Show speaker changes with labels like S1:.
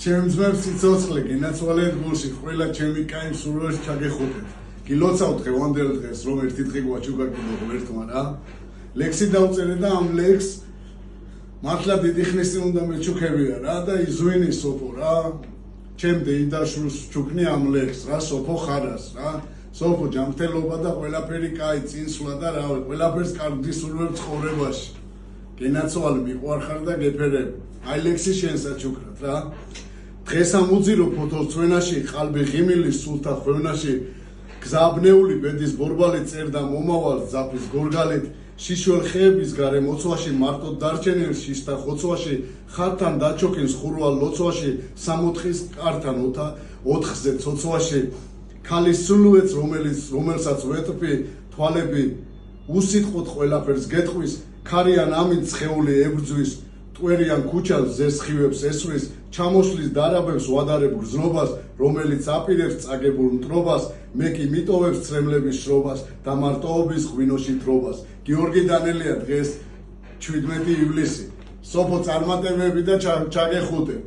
S1: ჩემ ძმებს სიცოცხლე გინაცვალეთ გულში ყველა ჩემი კაი სურვილს ჩაგეხუტეთ გილოცავთ დღევანდელ დღეს რომ ერთი დღე გვაჩუგაგინო ღმერთმა რა ლექსი დავწერე და ამ ლექს მართლა დიდი ხნის წინ უნდა მეჩუქებია რა და იზვინი სოფო რა ჩემ დეიდაშვილს ჩუქნი ამ ლექს რა სოფო ხარას რა სოფო ჯანმრთელობა და ყველაფერი კაი წინსვლა და რავი ყველაფერს კარგი სურვებ ცხოვრებაში გენაცვალე მიყვარხარ და გეფერებ აი ლექსი შენსა ჩუქრათ რა დღეს ამუძირო ფოთოს წვენაში ყალბი ღიმილის სულთა ხვევნაში გზაბნეული ბედის ბორბალი წერდა მომავალ ზაფის გორგალით შიშველ ხეების გარე მოცვაში მარტო დარჩენილ შიშთა ხოცვაში ხართან დაჩოქინს ხურვა ლოცვაში სამოთხის კართან ოთხზე ცოცვაში ქალის სულუეც რომელსაც ვეტყვი თვალები უსიტყვოდ ყველაფერს გეტყვის ქარიან ამით ცხეული ებრძვის ტვერიან ქუჩას ზესხივებს ესვრის ჩამოშლის დარაბებს ვადარებ გრძნობას რომელიც აპირებს წაგებულ მტრობას მე კი მიტოვებს წრემლების შრობას და მარტოობის ღვინოში თრობას გიორგი დანელია დღეს 17 ივლისი სოფო წარმატებები და ჩაგეხუტე